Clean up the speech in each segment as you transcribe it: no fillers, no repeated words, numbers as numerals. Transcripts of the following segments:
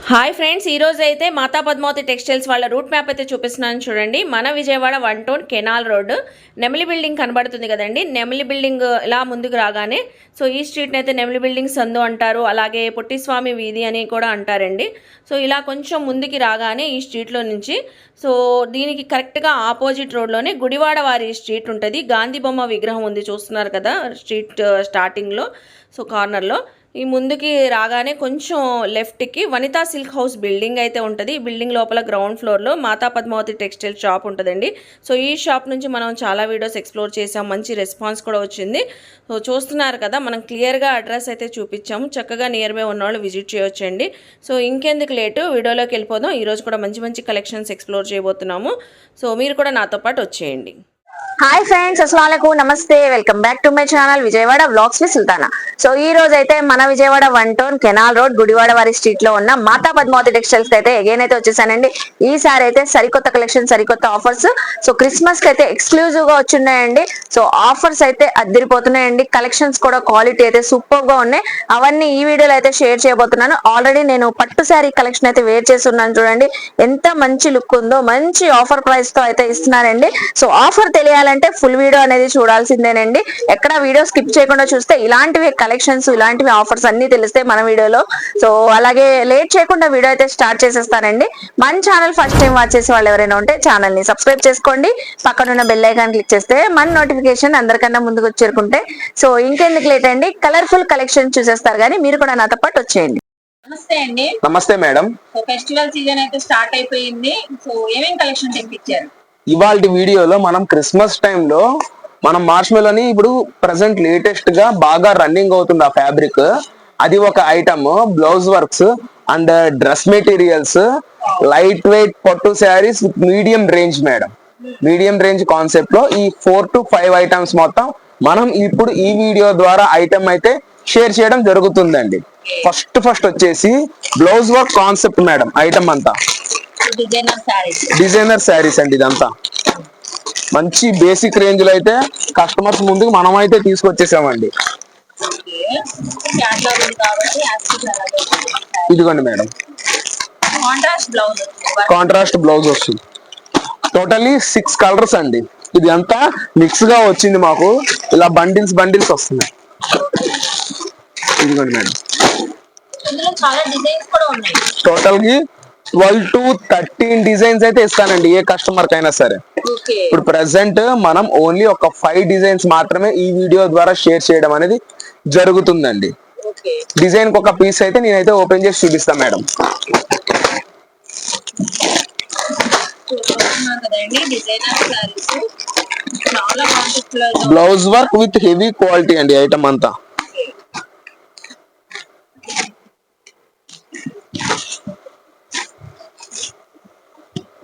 Hi friends, ఈ రోజు అయితే మాతా పద్మావతి టెక్స్టైల్స్ వాళ్ళ రూట్ మ్యాప్ అయితే చూపిస్తున్నాను చూడండి. మన విజయవాడ 1 కెనాల్ రోడ్ నెమిలి బిల్డింగ్ కనబడుతుంది కదండి. నెమిలి బిల్డింగ్ ఇలా ముందుకు రాగానే సో ఈ స్ట్రీట్ని అయితే నెమిలి బిల్డింగ్ సందు అంటారు, అలాగే పొట్టిస్వామి వీధి అని కూడా అంటారండి. సో ఇలా కొంచెం ముందుకి రాగానే ఈ స్ట్రీట్లో నుంచి సో దీనికి కరెక్ట్గా ఆపోజిట్ రోడ్లోనే గుడివాడ వారి స్ట్రీట్ ఉంటుంది. గాంధీ బొమ్మ విగ్రహం ఉంది, చూస్తున్నారు కదా స్ట్రీట్ స్టార్టింగ్లో. సో కార్నర్లో ఈ ముందుకి రాగానే కొంచెం లెఫ్ట్కి వనితా సిల్క్ హౌస్ బిల్డింగ్ అయితే ఉంటుంది. ఈ బిల్డింగ్ లోపల గ్రౌండ్ ఫ్లోర్లో మాతా పద్మావతి టెక్స్టైల్ షాప్ ఉంటుందండి. సో ఈ షాప్ నుంచి మనం చాలా వీడియోస్ ఎక్స్ప్లోర్ చేసాం, మంచి రెస్పాన్స్ కూడా వచ్చింది. సో చూస్తున్నారు కదా, మనం క్లియర్గా అడ్రస్ అయితే చూపించాము. చక్కగా నియర్ బై ఉన్నవాళ్ళు విజిట్ చేయొచ్చండి. సో ఇంకెందుకు లేటు, వీడియోలోకి వెళ్ళిపోదాం. ఈరోజు కూడా మంచి మంచి కలెక్షన్స్ ఎక్స్ప్లోర్ చేయబోతున్నాము. సో మీరు కూడా నాతో పాటు వచ్చేయండి. హాయ్ ఫ్రెండ్స్, అస్సలాముఅలైకుం, నమస్తే, welcome back to my channel Vijayawada vlogs with Sultana. So ఈ రోజు అయితే మన విజయవాడ 1 కెనాల్ రోడ్ గుడివాడ వారి స్ట్రీట్ లో ఉన్న మాతా పద్మావతి టెక్స్టైల్స్ అయితే అగైన్ అయితే వచ్చేసానండి. ఈసారి అయితే సరికొత్త కలెక్షన్, సరికొత్త ఆఫర్స్. సో క్రిస్మస్ కి అయితే ఎక్స్క్లూజివ్ గా వచ్చున్నాయండి. సో ఆఫర్స్ అయితే అద్దరిపోతున్నాయండి. కలెక్షన్స్ కూడా క్వాలిటీ అయితే సూపర్ గా ఉన్నాయి. అవన్నీ ఈ వీడియోలో అయితే షేర్ చేయబోతున్నాను. ఆల్రెడీ నేను పట్టు శారీ కలెక్షన్ అయితే వేర్ చేసి ఉన్నాను చూడండి. ఎంత మంచి లుక్ ఉందో, మంచి ఆఫర్ ప్రైస్ తో అయితే ఇస్తున్నారండి. సో ఆఫర్ తెలియాలంటే ఫుల్ వీడియో అనేది చూడాల్సిందేనండి. ఎక్కడ వీడియో స్కిప్ చేయకుండా చూస్తే ఇలాంటివి కలెక్షన్స్, ఇలాంటివి ఆఫర్స్ అన్ని తెలుస్తాయి మన వీడియోలో. సో అలాగే లేట్ చేయకుండా వీడియో అయితే స్టార్ట్ చేసేస్తానండి. మన ఛానల్ ఫస్ట్ టైం వాచ్ చేసే వాళ్ళు ఎవరైనా ఉంటే ఛానల్ ని సబ్స్క్రైబ్ చేసుకోండి. పక్కన ఉన్న బెల్ ఐకాన్ క్లిక్ చేస్తే మన నోటిఫికేషన్ అందరికన్నా ముందుకు చేరుకుంటే. సో ఇంకెందుకు లేట్ అండి, కలర్ఫుల్ కలెక్షన్ చూసేస్తారు కానీ మీరు కూడా నాతో పాటు వచ్చేయండి. నమస్తే అండి. నమస్తే మేడం. సో ఫెస్టివల్ సీజన్ అయితే స్టార్ట్ అయిపోయింది. సో ఏమేం కలెక్షన్ తెప్పించారు? ఇవాళ వీడియోలో మనం క్రిస్మస్ టైంలో మనం మార్ష్మెలోని ఇప్పుడు ప్రెసెంట్ లేటెస్ట్ గా బాగా రన్నింగ్ అవుతుంది ఆ ఫ్యాబ్రిక్. అది ఒక item. Blouse works and dress materials, light weight పట్టు saris with medium range madam. Medium range concept లో ఈ 4 to 5 ఐటమ్స్ మొత్తం మనం ఇప్పుడు ఈ వీడియో ద్వారా ఐటమ్ అయితే షేర్ చేయడం జరుగుతుందండి. ఫస్ట్ వచ్చేసి blouse work concept madam. Item అంతా డిజైనర్ శారీస్ అండి. ఇదంతా మంచి బేసిక్ రేంజ్ లో అయితే కస్టమర్స్ ముందుకు మనం అయితే తీసుకొచ్చేసామండి. ఇదిగోండి మేడం, కాంట్రాస్ట్ బ్లౌజ్ వస్తుంది. టోటల్లీ 6 కలర్స్ అండి. ఇది అంతా మిక్స్ గా వచ్చింది మాకు. ఇలా బండిల్స్ వస్తున్నాయి. ఇదిగోండి మేడం, టోటల్ కి 12 to 13 డిజైన్స్ అయితే ఇస్తానండి ఏ కస్టమర్ కైనా సరే. ఇప్పుడు ప్రెసెంట్ మనం ఓన్లీ ఒక 5 డిజైన్స్ మాత్రమే ఈ వీడియో ద్వారా షేర్ చేయడం అనేది జరుగుతుందండి. డిజైన్ కి ఒక పీస్ అయితే నేనైతే ఓపెన్ చేసి చూపిస్తాను madam. Blouse work with heavy quality అండి ఐటమ్ అంతా.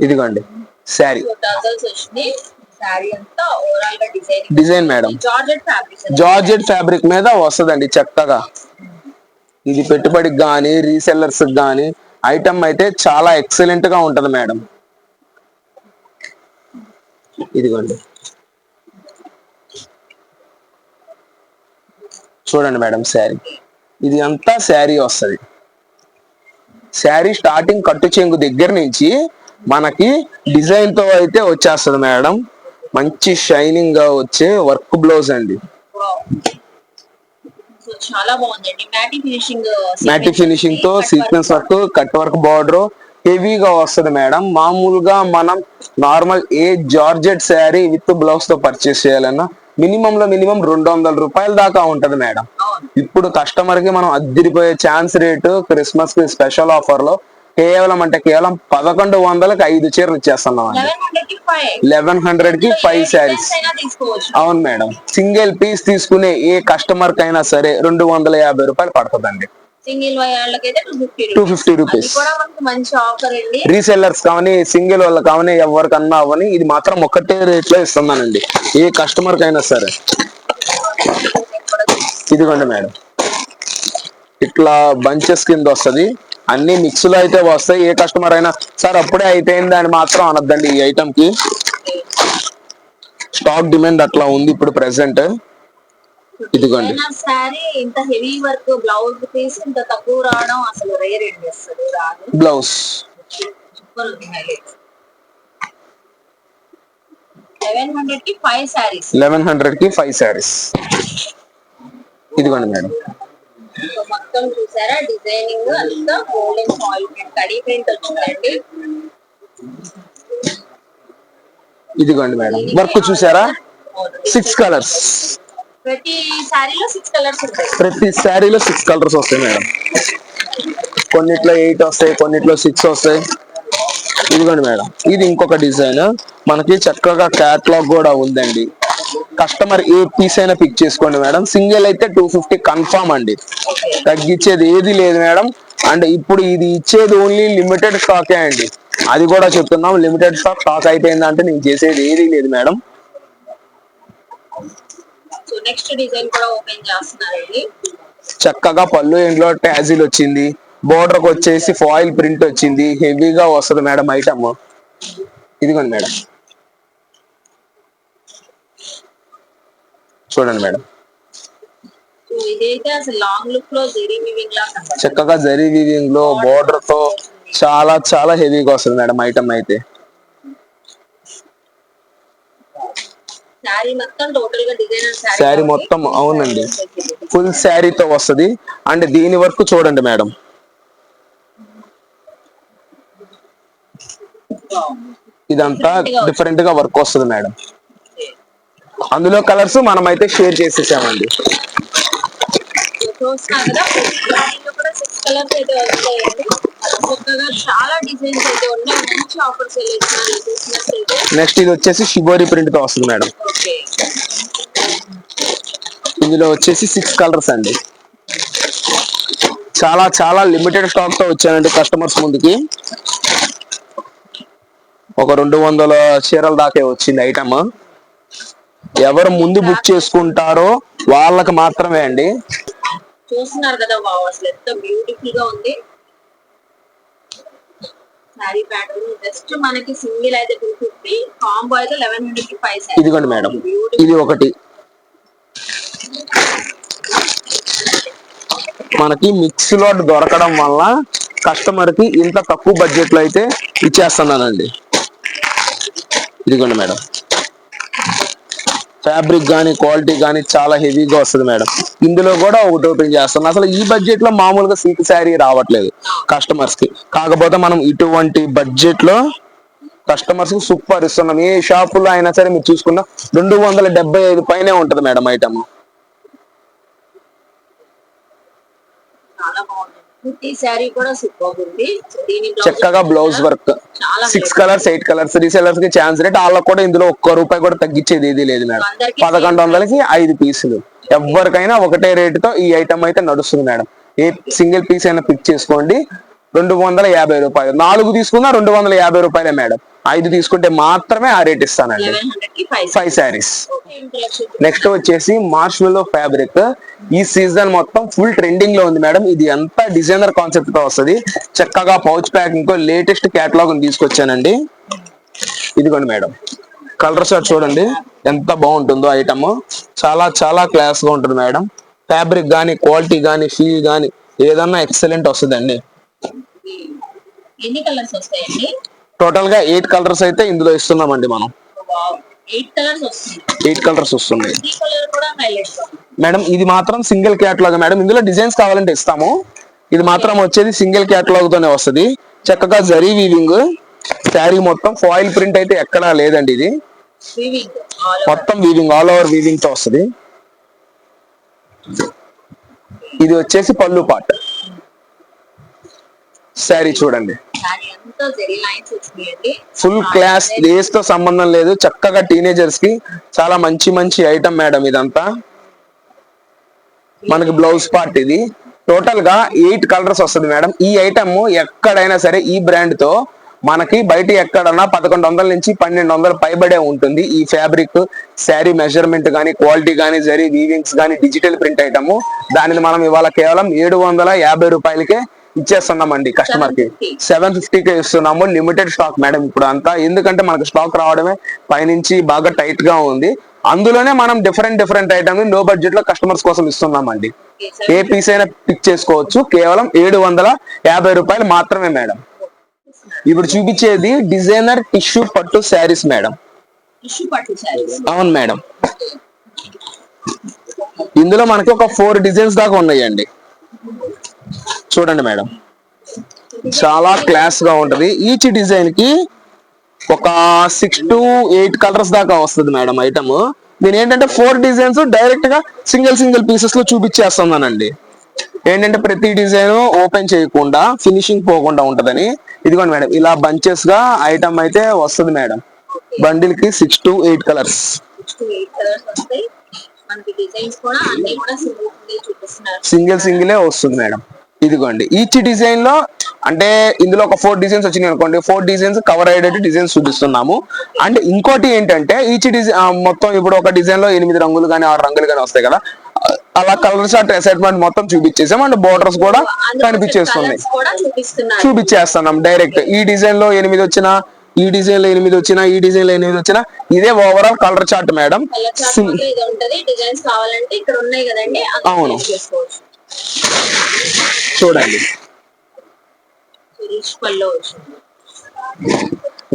ఇదిగోండి sari design madam. Georgette fabric మీద వస్తుందండి చక్కగా. ఇది పెట్టుబడికి గానీ రీసెల్లర్స్ గానీ ఐటమ్ అయితే చాలా ఎక్సలెంట్ గా ఉంటది మేడం. ఇదిగోండి చూడండి మేడం శారీ. ఇది అంతా శారీ వస్తుంది. శారీ స్టార్టింగ్ కట్టు చెంగు దగ్గర నుంచి మనకి డిజైన్ తో అయితే వచ్చేస్తుంది మేడం. మంచి షైనింగ్ గా వచ్చే వర్క్ బ్లౌజ్ అండి. మ్యాటి ఫినిషింగ్ తో sequence work, cut work, border హెవీగా వస్తుంది మేడం. మామూలుగా మనం normal A georgette sari with blouse తో పర్చేస్ చేయాలన్నా మినిమం 200 రూపాయల దాకా ఉంటది మేడం. ఇప్పుడు కస్టమర్ కి మనం అద్దరిపోయే ఛాన్స్ రేటు క్రిస్మస్ కి స్పెషల్ ఆఫర్ లో కేవలం 1100కి 5 చీరలు ఇచ్చేస్తున్నాం అండి. 1100 కి 5 శారీస్. అవును మేడం, సింగిల్ పీస్ తీసుకునే ఏ కస్టమర్ కైనా సరే 250 రూపాయలు పడుతుందండి. 250 రూపీస్. రీసెల్లర్స్ కావని, సింగిల్ వాళ్ళకి కావని, ఎవరికన్నా అవని ఇది మాత్రం ఒకటే రేట్ లో ఇస్తున్నానండి ఏ కస్టమర్ కైనా సరే. ఇదిగోండి మేడం, ఇట్లా బంచెస్ కింద వస్తుంది. అన్ని మిక్స్ లో అయితే వస్తాయి. ఏ కస్టమర్ అయినా సార్ అప్పుడే అయిపోయింది అని మాత్రం అనొద్దండి. ఈ ఐటమ్ కి స్టాక్ డిమాండ్ అట్లా ఉంది ఇప్పుడు ప్రెసెంట్. ఇదిగోండి. సారీ ఇంత హెవీ వర్క్ బ్లౌజ్ పీస్ ఇంత తక్కువ రావడం అసలు రేర్ అండి, అసలు రాదు. బ్లౌజ్ సూపర్ ఉంది హైలైట్స్. 1100 కి 5 సారీస్. 1100 కి 5 సారీస్. ఇదిగోండి మేడం. మొత్తం చూసారా డిజైనింగ్ అంతా golden foil print, khadi print వచ్చిందండి. ఇదిగోండి మేడం, వర్క్ చూసారా 6 కలర్స్. ప్రతి సారీలో 6 కలర్స్ ఉంటాయి. ప్రతి శారీలో 6 కలర్స్ వస్తాయి మేడం. కొన్నిట్లో 8 వస్తాయి, కొన్నిట్లో 6 వస్తాయి. ఇదిగోండి మేడం, ఇది ఇంకొక డిజైన్. మనకి చక్కగా క్యాట్లాగ్ కూడా ఉందండి. కస్టమర్ ఏ పీస్ అయినా పిక్ చేసుకోండి మేడం. సింగిల్ అయితే 250 కన్ఫర్మ్ అండి, తగ్గించేది ఏది లేదు మేడం. అండ్ ఇప్పుడు ఇది ఇచ్చేది ఓన్లీ లిమిటెడ్ స్టాకే అండి, అది కూడా చెప్తున్నాం. లిమిటెడ్ స్టాక్ అయిపోయిందంటే నేను చేసేది ఏది లేదు మేడం. సో నెక్స్ట్ డిజైన్ కూడా ఓపెన్ చేస్తున్నారండి. చక్కగా పళ్ళు ఇంట్లో ట్యాజిల్ వచ్చింది, బోర్డర్ వచ్చేసి ఫాయిల్ ప్రింట్ వచ్చింది, హెవీగా వస్తుంది మేడం ఐటమ్. ఇదిగోండి మేడం, చూడండి మేడం. సో ఇదైతే అసలు లాంగ్ లుక్ లో జరీ వీవింగ్ లా కనబడుతుంది. చక్కగా జరీ వీవింగ్ లో బోర్డర్ తో చాలా చాలా హెవీగా వస్తుంది మేడం ఐటమ్ అయితే. శారీ మొత్తం టోటల్ గా డిజైనర్ శారీ మొత్తం అవునండి, ఫుల్ శారీతో వస్తుంది. అండ్ దీని వరకు చూడండి మేడం, ఇదంతా డిఫరెంట్ గా వర్క్ వస్తుంది మేడం. అందులో కలర్స్ మనం అయితే షేర్ చేసేసామండి. చూస్తున్నారు కదా శారీలో కూడా 6 కలర్స్ అయితే వస్తాయండి. చక్కగా చాలా డిజైన్స్ అయితే ఉన్నాయి. మంచి ఆఫర్స్ వెళ్ళేస్తున్నారు చూసినట్లయితే. నెక్స్ట్ ఇది వచ్చేసి షిబోరి ప్రింట్ తో వస్తుంది మేడం. ఓకే, ఇందులో వచ్చేసి 6 కలర్స్ అండి. చాలా చాలా లిమిటెడ్ స్టాక్ తో వచ్చానండి కస్టమర్స్ ముందుకి. ఒక 200 చీరల దాకే వచ్చింది ఐటమ్. ఎవరు ముందు బుక్ చేసుకుంటారో వాళ్ళకి మాత్రమే అండి. చూస్తున్నారు కదా, వావ్ అసలు ఎంత బ్యూటిఫుల్ గా ఉంది సారీ ప్యాటర్న్. జస్ట్ మనకి సింగిల్ అయితే 250, కాంబో అయితే 1100 కి 5 సారీ. ఇదిగోండి మేడం, ఇది ఒకటి. మనకి మిక్స్ లో దొరకడం వల్ల కస్టమర్ కి ఇంత తక్కువ బడ్జెట్ లో అయితే ఇచ్చేస్తున్నానండి. ఇదిగోండి మేడం, ఫ్యాబ్రిక్ గానీ క్వాలిటీ గానీ చాలా హెవీగా వస్తుంది మేడం. ఇందులో కూడా ఒకటి ఓపెన్ చేస్తాను. అసలు ఈ బడ్జెట్ లో మామూలుగా సిల్క్ శారీ రావట్లేదు కస్టమర్స్ కి, కాకపోతే మనం ఇటువంటి బడ్జెట్ లో కస్టమర్స్ కి సూపర్ ఇస్తున్నాం. ఏ షాపులో అయినా సరే మీరు చూసుకున్నా 275 పైనే ఉంటది మేడం ఐటమ్. చాలా బాగుంది. కుర్తీ శారీ కూడా సూపర్ ఉంది. దీని చక్కగా blouse work, 6 colours 8 colours. Resellers కి ఛాన్స్ రేట్, వాళ్ళకి కూడా ఇందులో ఒక్క రూపాయి కూడా తగ్గించేది ఏది లేదు మేడం. 1100కి 5 పీసులు. ఎవరికైనా ఒకటే రేటుతో ఈ ఐటమ్ అయితే నడుస్తుంది మేడం. ఏ సింగిల్ పీస్ అయినా పిక్ చేసుకోండి, 250 రూపాయలు. 4 తీసుకున్నా 250 రూపాయలే మేడం. 5 తీసుకుంటే మాత్రమే ఆ రేట్ ఇస్తానండి. 1100 కి 5 5 శారీస్. నెక్స్ట్ వచ్చేసి మార్ష్మెల్లో ఫ్యాబ్రిక్. ఈ సీజన్ మొత్తం ఫుల్ ట్రెండింగ్ లో ఉంది మేడం. ఇది అంతా డిజైనర్ కాన్సెప్ట్ తో వస్తుంది. చక్కగా పౌచ్ ప్యాకింగ్ తో లేటెస్ట్ కేటలాగ్ తీసుకొచ్చానండి. ఇదిగోండి మేడం, కలర్ షార్ట్ చూడండి ఎంత బాగుంటుందో ఐటమ్. చాలా చాలా క్లాస్ గా ఉంటుంది మేడం. ఫ్యాబ్రిక్ గానీ క్వాలిటీ గానీ ఫీల్ గానీ ఏదన్నా ఎక్సలెంట్ వస్తుందండి. ఎన్ని కలర్స్ వస్తాయండి? టోటల్ గా 8 కలర్స్ అయితే ఇందులో ఇస్తున్నామండి మనం. 8 కలర్స్ వస్తుంది. 8 కలర్స్ వస్తున్నాయి ఈ కలర్ కూడా హైలైట్ మేడం. ఇది మాత్రం సింగిల్ క్యాటలాగ్ మేడం. ఇందులో డిజైన్స్ కావాలంటే ఇస్తాము. ఇది మాత్రం వచ్చేది సింగిల్ క్యాటలాగ్ తోనే వస్తుంది. చక్కగా జరీ వీవింగ్, శారీ మొత్తం ఫాయిల్ ప్రింట్ అయితే ఎక్కడా లేదండి. ఇది వీవింగ్ మొత్తం వీవింగ్, ఆల్ ఓవర్ వీవింగ్ తో వస్తుంది. ఇది వచ్చేసి పళ్ళు పార్ట్. శారీ చూడండి, శారీ అంతా జరీ లైన్స్ వచ్చినాయండి. ఫుల్ క్లాస్, రేస్ తో సంబంధం లేదు. చక్కగా టీనేజర్స్ కి చాలా మంచి మంచి ఐటమ్ మేడం ఇదంతా. మనకి బ్లౌజ్ పార్ట్ ఇది. టోటల్ గా 8 కలర్స్ వస్తుంది మేడం. ఈ ఐటమ్ ఎక్కడైనా సరే ఈ బ్రాండ్ తో మనకి బయట ఎక్కడన్నా 1100 నుంచి 1200 పైబడే ఉంటుంది. ఈ ఫ్యాబ్రిక్, శారీ మెజర్మెంట్ గానీ క్వాలిటీ గానీ జరీ వీవింగ్స్ గానీ డిజిటల్ ప్రింట్ ఐటమ్. దానిని మనం ఇవాళ కేవలం 750 రూపాయలకే ఇచ్చేస్తున్నామండి కస్టమర్ కి. 750కే ఇస్తున్నాము. లిమిటెడ్ స్టాక్ మేడం ఇప్పుడు అంతా, ఎందుకంటే మనకు స్టాక్ రావడమే పైనుంచి బాగా టైట్ గా ఉంది. అందులోనే మనం డిఫరెంట్ ఐటమ్ లో బడ్జెట్ లో కస్టమర్స్ కోసం ఇస్తున్నామండి. ఏ పీస్ అయినా పిక్ చేసుకోవచ్చు, కేవలం 750 రూపాయలు మాత్రమే మేడం. ఇప్పుడు చూపించేది డిజైనర్ టిష్యూ పట్టు శారీస్ మేడం. టిష్యూ పట్టు శారీస్. అవును మేడం. ఇందులో మనకి ఒక 4 డిజైన్స్ దాకా ఉన్నాయండి. చూడండి మేడం, చాలా క్లాస్ గా ఉంటది. ఈచ్ డిజైన్ కి ఒక 6 to 8 కలర్స్ దాకా వస్తుంది మేడం ఐటమ్. నేను ఏంటంటే 4 డిజైన్స్ డైరెక్ట్ గా సింగిల్ పీసెస్ లో చూపించేస్తున్నానండి. ఏంటంటే ప్రతి డిజైన్ ఓపెన్ చేయకుండా ఫినిషింగ్ పోకుండా ఉంటదని. ఇదిగోండి మేడం, ఇలా బంచెస్ గా ఐటమ్ అయితే వస్తుంది మేడం. బండిల్ కి 6 to 8 కలర్స్. 6 to 8 కలర్స్ వస్తాయి. మనకి డిజైన్స్ కూడా అన్ని కూడా చూపిస్తున్నారు. సింగిల్ వస్తుంది మేడం. ఇదిగోండి, ఈచ్ డిజైన్ లో అంటే ఇందులో ఒక 4 డిజైన్స్ వచ్చినాయి అనుకోండి, 4 డిజైన్స్ కవర్ అయ్యేటట్టు డిజైన్స్ చూపిస్తున్నాము. అండ్ ఇంకోటి ఏంటంటే ఈచ్ డిజైన్ మొత్తం ఇప్పుడు ఒక డిజైన్ లో 8 రంగులు కానీ 6 రంగులు కానీ వస్తాయి కదా, అలా కలర్స్ అసెట్మెంట్ మొత్తం చూపించేసాం. అండ్ బోర్డర్స్ కూడా కనిపించేస్తున్నాయి, చూపించేస్తున్నాం డైరెక్ట్. ఈ డిజైన్ లో 8 వచ్చినా, ఈ డిజైన్ లో 8 వచ్చినా, ఈ డిజైన్ లో 8 వచ్చినా, ఇదే ఓవరాల్ కలర్ చార్ట్ మేడం. అవును, చూడండి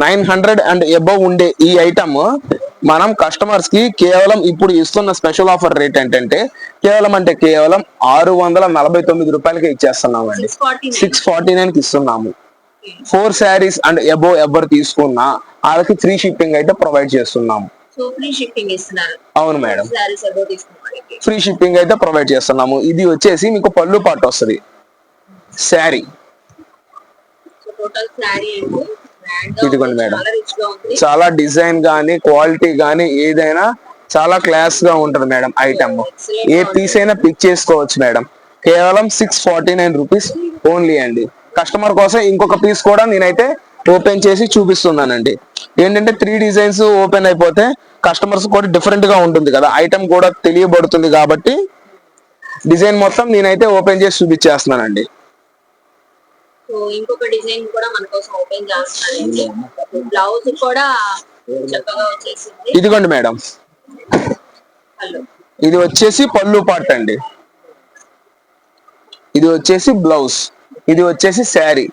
900 అండ్ అబౌవ్ ఉండే ఈ ఐటమ్ మనం కస్టమర్స్ కి కేవలం ఇప్పుడు ఇస్తున్న స్పెషల్ ఆఫర్ రేట్ ఏంటంటే కేవలం 649 రూపాయలకి ఇచ్చేస్తున్నాం అండి. 649 కి ఇస్తున్నాము. 4 శారీస్ అండ్ అబౌవ్ ఎవరు తీసుకున్నా వాళ్ళకి ఫ్రీ షిప్పింగ్ అయితే ప్రొవైడ్ చేస్తున్నాము. అవును మేడం, ఫ్రీ షిప్పింగ్ అయితే ప్రొవైడ్ చేస్తున్నాము. ఇది వచ్చేసి మీకు పళ్ళు పాటు వస్తుంది శారీ. ఇదిగోండి మేడం, చాలా డిజైన్ గానీ క్వాలిటీ గానీ ఏదైనా చాలా క్లాస్ గా ఉంటది మేడం ఐటమ్. ఏ పీస్ అయినా పిక్ చేసుకోవచ్చు మేడం. కేవలం 649 రూపీస్ ఓన్లీ అండి. కస్టమర్ కోసం ఇంకొక పీస్ కూడా నేనైతే ఓపెన్ చేసి చూపిస్తున్నానండి. ఏంటంటే 3 డిజైన్స్ ఓపెన్ అయిపోతే కస్టమర్స్ కూడా డిఫరెంట్ గా ఉంటుంది కదా, ఐటమ్ కూడా తెలియబడుతుంది కాబట్టి డిజైన్ మొత్తం నేనైతే ఓపెన్ చేసి చూపించేస్తున్నానండి. ఇంకొక డిజైన్ కూడా మన కోసం ఓపెన్ చేస్తానండి. బ్లౌజ్ కూడా చక్కగా వచ్చేసింది. ఇదిగోండి మేడం, ఇది వచ్చేసి పళ్ళు పార్ట్ అండి. ఇది వచ్చేసి బ్లౌజ్, ఇది వచ్చేసి శారీ.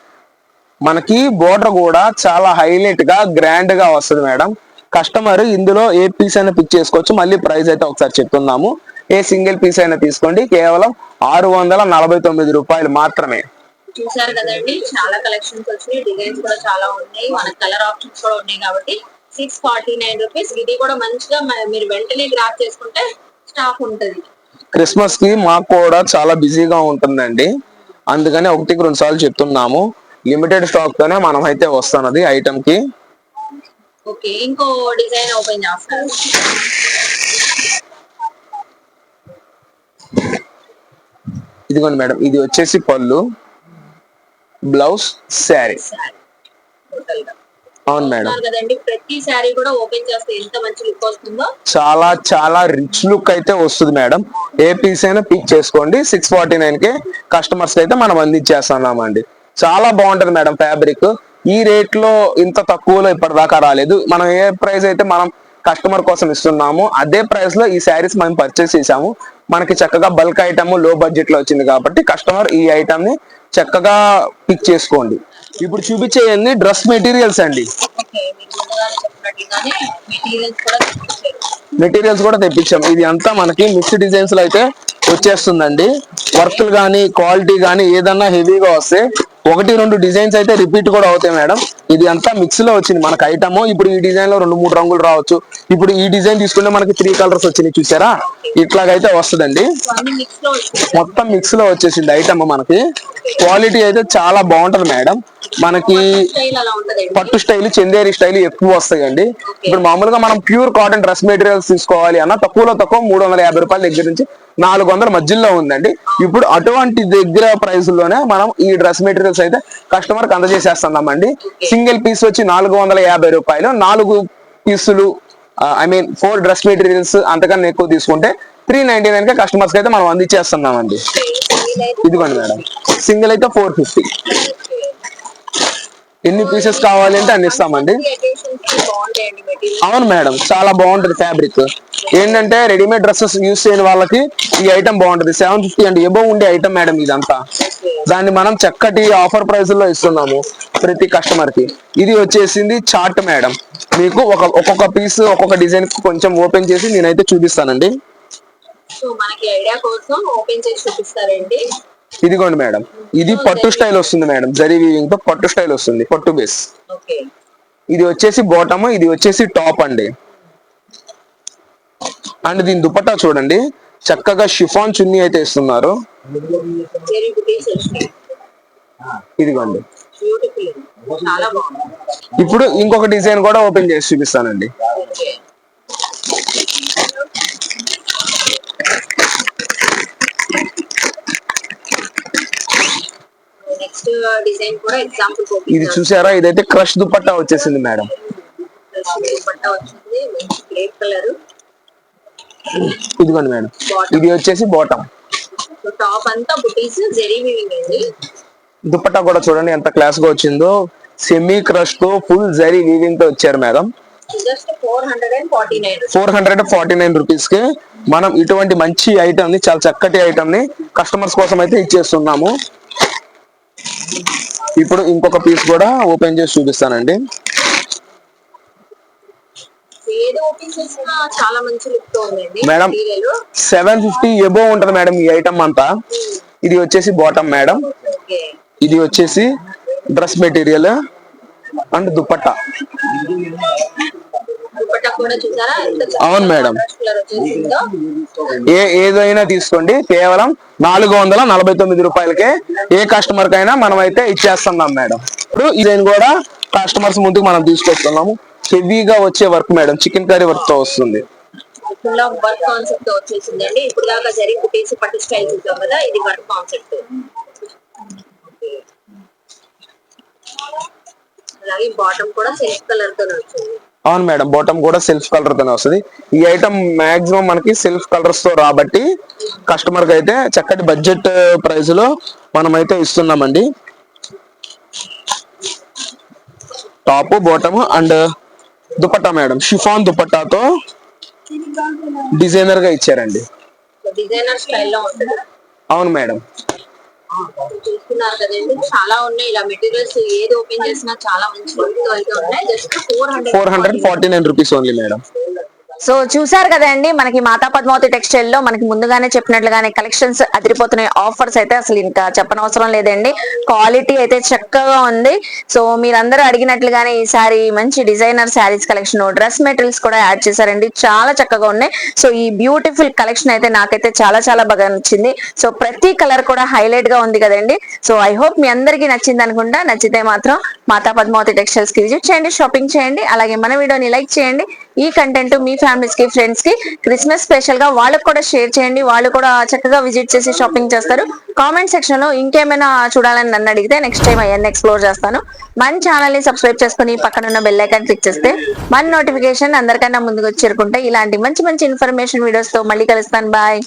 మనకి బోర్డర్ కూడా చాలా హైలైట్ గా గ్రాండ్ గా వస్తుంది మేడం. కస్టమర్ ఇందులో ఏ పీస్ అయినా పిక్ చేసుకోవచ్చు. మళ్ళీ ప్రైస్ అయితే ఒకసారి చెప్తున్నాము. ఏ సింగిల్ పీస్ అయినా తీసుకోండి, కేవలం 649 రూపాయలు మాత్రమే. చూసారు కదండి, చాలా కలెక్షన్స్ వచ్చినాయి, డిజైన్స్ కూడా చాలా ఉన్నాయి, మన కలర్ ఆప్షన్స్ కూడా ఉన్నాయి. కాబట్టి 649 రూపీస్. ఇది కూడా మంచిగా మీరు వెంటనే గ్రాప్ చేసుకుంటే స్టాక్ ఉంటది. క్రిస్మస్ కి మాకు కూడా చాలా బిజీగా ఉంటుందండి, అందుకని 1-2 సార్లు చెప్తున్నాము. లిమిటెడ్ స్టాక్ తోనే మనం అయితే వస్తున్నది ఐటమ్ కి. ఓకే, ఇంకో డిజైన్ ఓపెన్ చేస్తారు. ఇదిగోండి మేడం, ఇది వచ్చేసి పళ్ళు, బ్లౌజ్, శారీ. అవును మేడం, ప్రతి శారీ కూడా ఓపెన్ చేస్తే ఎంత మంచి లుక్ వస్తుందో, చాలా రిచ్ లుక్ అయితే వస్తుంది మేడం. ఏ పీస్ అయినా పిక్ చేసుకోండి. 649 కే కస్టమర్స్ అయితే మనం అందించేస్తున్నామండి. చాలా బాగుంటది మేడం ఫ్యాబ్రిక్. ఈ రేట్ లో ఇంత తక్కువలో ఇప్పటిదాకా రాలేదు. మనం ఏ ప్రైస్ అయితే మనం కస్టమర్ కోసం ఇస్తున్నాము అదే ప్రైస్ లో ఈ శారీస్ మనం పర్చేస్ చేసాము. మనకి చక్కగా బల్క్ ఐటమ్ లో బడ్జెట్ లో వచ్చింది కాబట్టి కస్టమర్ ఈ ఐటమ్ ని చక్కగా పిక్ చేసుకోండి. ఇప్పుడు చూపించేయన్ని డ్రెస్ మెటీరియల్స్ అండి. మెటీరియల్స్ కూడా తెప్పించాం. ఇది అంతా మనకి మిక్స్ డిజైన్స్ లో అయితే వచ్చేస్తుందండి. వర్క్లు కానీ క్వాలిటీ కానీ ఏదన్నా హెవీగా వస్తే 1-2 డిజైన్స్ అయితే రిపీట్ కూడా అవుతాయి మేడం. ఇది అంతా మిక్స్ లో వచ్చింది మనకి ఐటమ్. ఇప్పుడు ఈ డిజైన్ లో 2-3 రంగులు రావచ్చు. ఇప్పుడు ఈ డిజైన్ తీసుకుంటే మనకి 3 కలర్స్ వచ్చినాయి, చూసారా? ఇట్లాగైతే వస్తుందండి. మొత్తం మిక్స్ లో వచ్చేసింది ఐటమ్. మనకి క్వాలిటీ అయితే చాలా బాగుంటది మేడం. మనకి పట్టు స్టైల్, చందేరి స్టైల్ ఎక్కువ వస్తాయండి. ఇప్పుడు మామూలుగా మనం ప్యూర్ కాటన్ డ్రెస్ మెటీరియల్స్ తీసుకోవాలి అన్న తక్కువలో తక్కువ 350 రూపాయల దగ్గర నుంచి 400 మధ్యలో ఉందండి. ఇప్పుడు అటువంటి దగ్గర ప్రైస్ లోనే మనం ఈ డ్రెస్ మెటీరియల్స్ అయితే కస్టమర్ కి అందజేసేస్తున్నామండి. సింగిల్ పీస్ వచ్చి 450 రూపాయలు. 4 పీసులు I mean 4 డ్రెస్ మెటీరియల్స్ అంతకన్నా ఎక్కువ తీసుకుంటే 399 కే కస్టమర్స్ కి అయితే మనం అందించేస్తున్నామండి. ఇదిగోండి మేడం, సింగిల్ అయితే 450. ఎన్ని పీసెస్ కావాలి అంటే అన్ని ఇస్తామండి. అవును మేడం, చాలా బాగుంటది ఫ్యాబ్రిక్. ఏంటంటే రెడీమేడ్ డ్రెస్సెస్ యూస్ చేయని వాళ్ళకి ఈ ఐటమ్ బాగుంటది. 750 అండ్ ఎబో ఉండే ఐటమ్ మేడం ఇదంతా. దాన్ని మనం చక్కటి ఆఫర్ ప్రైస్ లో ఇస్తున్నాము ప్రతి కస్టమర్ కి. ఇది వచ్చేసింది చార్ట్ మేడం. మీకు ఒక్కొక్క పీస్ ఒక్కొక్క డిజైన్ కొంచెం ఓపెన్ చేసి నేనైతే చూపిస్తానండి. సో మనకి ఐడియా కోసం ఓపెన్ చేసి చూపిస్తారండి. ఇదిగోండి మేడం, ఇది పట్టు స్టైల్ వస్తుంది మేడం. జరీ వీవింగ్ తో పట్టు స్టైల్ వస్తుంది, పట్టు బేస్. ఓకే, ఇది వచ్చేసి బాటమ్, ఇది వచ్చేసి టాప్ అండి. అండ్ దీని దుపట్టా చూడండి, చక్కగా షిఫాన్ చున్నీ అయితే ఇస్తున్నారు. జెరీ బుటీస్ వచ్చినాయి. ఇదిగోండి. బ్యూటిఫుల్, చాలా బాగుంది. ఇప్పుడు ఇంకొక డిజైన్ కూడా ఓపెన్ చేసి చూపిస్తానండి. ఓకే, నెక్స్ట్ డిజైన్ కూడా ఎగ్జాంపుల్ ఇది చూసారా, ఇదైతే క్రష్ దుపట్టా వచ్చేసింది మేడం. దుపట్టా వచ్చింది, మంచి గ్రేప్ కలర్. ఇదిగోండి మేడం, ఇది వచ్చేసి బాటమ్. టాప్ అంతా బుటీస్ జెరీ వీవింగ్ అండి. దుపట్టా కూడా చూడండి ఎంత క్లాస్ గా వచ్చిందో. సెమీ క్రష్ తో ఫుల్ జరీ వీవింగ్ తో వచ్చారు మేడం. జస్ట్ 449. 449 రూపీస్ కి మనం ఇటువంటి మంచి ఐటమ్ ని, చాలా చక్కటి ఐటమ్ ని కస్టమర్స్ కోసం అయితే ఇచ్చేస్తున్నాము. ఇప్పుడు ఇంకొక పీస్ కూడా ఓపెన్ చేసి చూపిస్తానండి. ఏది ఓపెన్ చేసినా చాలా మంచి లుక్ తో ఉందండి మేడం. మెటీరియల్. 750 ఎబో ఉంటది మేడం ఈ ఐటమ్ అంతా. ఇది వచ్చేసి బాటమ్ మేడం, ఓకే, ఇది వచ్చేసి dress material and dupatta. Dupatta కూడా చూసారా ఎంత అవును మేడం. కలర్ వచ్చేసిందో. ఏదైనా తీసుకోండి, కేవలం 449 రూపాయలకే ఏ కస్టమర్ కైనా మనం అయితే ఇచ్చేస్తున్నాం మేడం. ఇప్పుడు ఇదేని కూడా కస్టమర్స్ ముందుకు మనం తీసుకొస్తున్నాము. హెవీగా వచ్చే work madam, chicken curry work తో వస్తుంది. ఫుల్ ఆఫ్ వర్క్ కాన్సెప్ట్ తో వచ్చేసిందండి. ఇప్పుడు దాకా జరీ బుటీస్ పట్టు స్టైల్ చూసాం కదా, ఇది వర్క్ కాన్సెప్ట్. అలాగే బాటమ్ కూడా సిల్క్ కలర్ తో వచ్చింది. అవును మేడం, బాటమ్ కూడా సెల్ఫ్ కలర్ తోనే వస్తుంది. ఈ ఐటమ్ మాక్సిమం మనకి సెల్ఫ్ కలర్స్ తో రాబట్టి కస్టమర్ కి అయితే చక్కటి బడ్జెట్ ప్రైస్ లో మనం అయితే ఇస్తున్నామండి. Top, bottom and dupatta madam, chiffon దుపట్టాతో డిజైనర్ గా ఇచ్చారండి. డిజైనర్ స్టైల్లో ఉంటుంది. అవును మేడం. చూస్తున్నారు కదండి, చాలా ఉన్నాయి ఇలా మెటీరియల్స్. ఏది ఓపెన్ చేసినా చాలా మంచి లుక్ అయితే ఉన్నాయి. Just 449 rupees only madam. So చూసారు కదండి, మనకి మాతా పద్మావతి టెక్స్టైల్ లో మనకి ముందుగానే చెప్పినట్లుగానే కలెక్షన్స్ అదిరిపోతున్నాయి. ఆఫర్స్ అయితే అసలు ఇంకా చెప్పనవసరం లేదండి. క్వాలిటీ అయితే చక్కగా ఉంది. సో మీరందరూ అడిగినట్లుగానే ఈసారి మంచి designer saris collection, dress materials కూడా యాడ్ చేశారండి. చాలా చక్కగా ఉన్నాయి. సో ఈ బ్యూటిఫుల్ కలెక్షన్ అయితే నాకైతే చాలా చాలా బాగా నచ్చింది. సో ప్రతి కలర్ కూడా హైలైట్ గా ఉంది కదండి. సో ఐ హోప్ మీ అందరికీ నచ్చింది అనుకుంటా. నచ్చితే మాత్రం మాతా పద్మావతి టెక్స్టైల్స్ కి విజిట్ చేయండి, షాపింగ్ చేయండి. అలాగే మన వీడియోని లైక్ చేయండి. ఈ కంటెంట్ మీ ఫ్యామిలీస్ కి, ఫ్రెండ్స్ కి క్రిస్మస్ స్పెషల్ గా వాళ్ళకు కూడా షేర్ చేయండి. వాళ్ళు కూడా చక్కగా విజిట్ చేసి షాపింగ్ చేస్తారు. కామెంట్ సెక్షన్ లో ఇంకేమైనా చూడాలని నన్ను అడిగితే నెక్స్ట్ టైం అవన్నీ ఎక్స్ప్లోర్ చేస్తాను. మన ఛానల్ ని సబ్స్క్రైబ్ చేసుకుని పక్కన ఉన్న బెల్ ఐకాన్ క్లిక్ చేస్తే మన నోటిఫికేషన్ అందరికన్నా ముందుకు చేరుకుంటే ఇలాంటి మంచి మంచి ఇన్ఫర్మేషన్ వీడియోస్ తో మళ్ళీ కలుస్తాను. బాయ్.